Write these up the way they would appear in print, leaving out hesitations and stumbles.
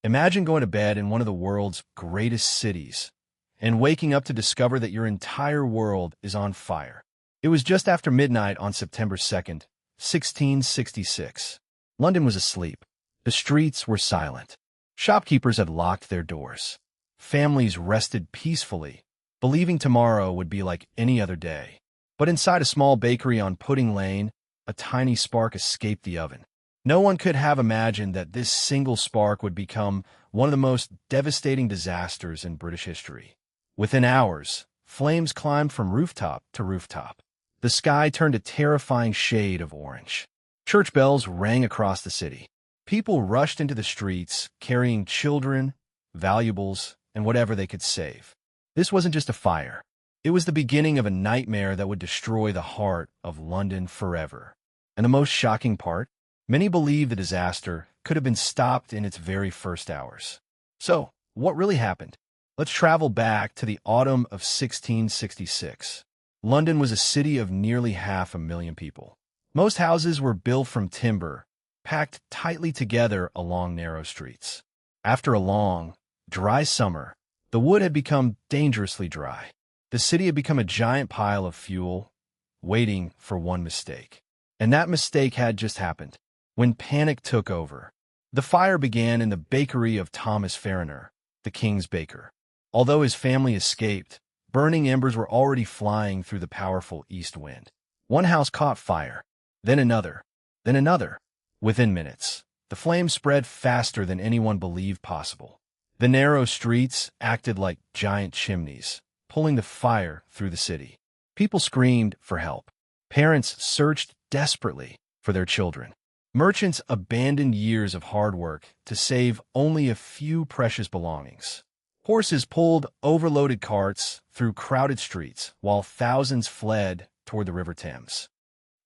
Imagine going to bed in one of the world's greatest cities and waking up to discover that your entire world is on fire. It was just after midnight on September 2nd, 1666. London was asleep. The streets were silent. Shopkeepers had locked their doors. Families rested peacefully, believing tomorrow would be like any other day. But inside a small bakery on Pudding Lane, a tiny spark escaped the oven. No one could have imagined that this single spark would become one of the most devastating disasters in British history. Within hours, flames climbed from rooftop to rooftop. The sky turned a terrifying shade of orange. Church bells rang across the city. People rushed into the streets, carrying children, valuables, and whatever they could save. This wasn't just a fire. It was the beginning of a nightmare that would destroy the heart of London forever. And the most shocking part? Many believe the disaster could have been stopped in its very first hours. So, what really happened? Let's travel back to the autumn of 1666. London was a city of nearly 500,000 people. Most houses were built from timber, packed tightly together along narrow streets. After a long, dry summer, the wood had become dangerously dry. The city had become a giant pile of fuel, waiting for one mistake. And that mistake had just happened. When panic took over, the fire began in the bakery of Thomas Fariner, the king's baker. Although his family escaped, burning embers were already flying through the powerful east wind. One house caught fire, then another, then another. Within minutes, the flames spread faster than anyone believed possible. The narrow streets acted like giant chimneys, pulling the fire through the city. People screamed for help. Parents searched desperately for their children. Merchants abandoned years of hard work to save only a few precious belongings. Horses pulled overloaded carts through crowded streets, while thousands fled toward the River Thames.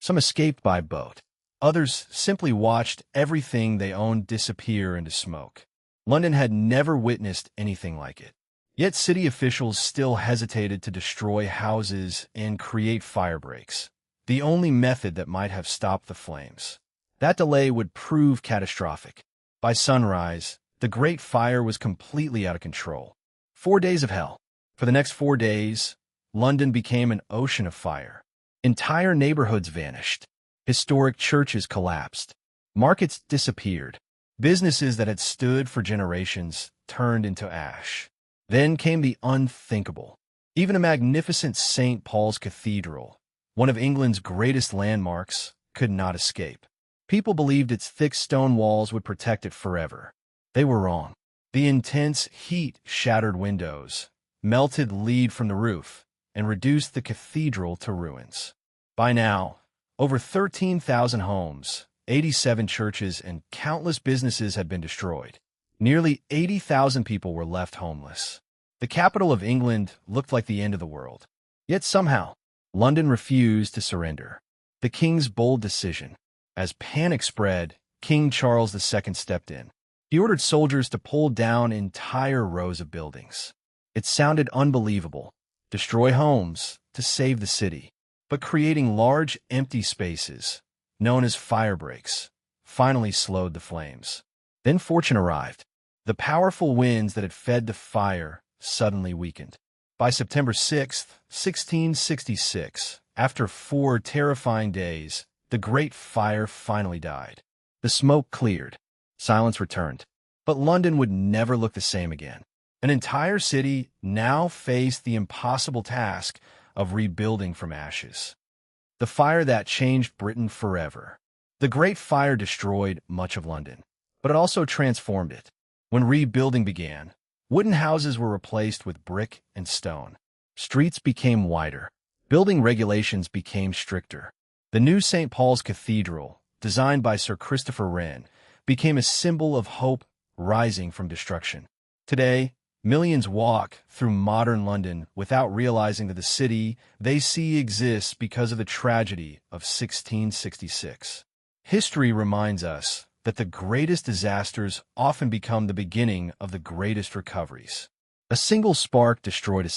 Some escaped by boat. Others simply watched everything they owned disappear into smoke. London had never witnessed anything like it. Yet city officials still hesitated to destroy houses and create fire breaks, the only method that might have stopped the flames. That delay would prove catastrophic. By sunrise, the Great Fire was completely out of control. 4 days of hell. For the next 4 days, London became an ocean of fire. Entire neighborhoods vanished. Historic churches collapsed. Markets disappeared. Businesses that had stood for generations turned into ash. Then came the unthinkable. Even a magnificent St. Paul's Cathedral, one of England's greatest landmarks, could not escape. People believed its thick stone walls would protect it forever. They were wrong. The intense heat shattered windows, melted lead from the roof, and reduced the cathedral to ruins. By now, over 13,000 homes, 87 churches, and countless businesses had been destroyed. Nearly 80,000 people were left homeless. The capital of England looked like the end of the world. Yet somehow, London refused to surrender. The king's bold decision. As panic spread, King Charles II stepped in. He ordered soldiers to pull down entire rows of buildings. It sounded unbelievable. Destroy homes to save the city. But creating large, empty spaces, known as fire breaks, finally slowed the flames. Then fortune arrived. The powerful winds that had fed the fire suddenly weakened. By September 6th, 1666, after 4 terrifying days, the Great Fire finally died. The smoke cleared. Silence returned. But London would never look the same again. An entire city now faced the impossible task of rebuilding from ashes. The fire that changed Britain forever. The Great Fire destroyed much of London, but it also transformed it. When rebuilding began, wooden houses were replaced with brick and stone. Streets became wider. Building regulations became stricter. The new St. Paul's Cathedral, designed by Sir Christopher Wren, became a symbol of hope rising from destruction. Today, millions walk through modern London without realizing that the city they see exists because of the tragedy of 1666. History reminds us that the greatest disasters often become the beginning of the greatest recoveries. A single spark destroyed a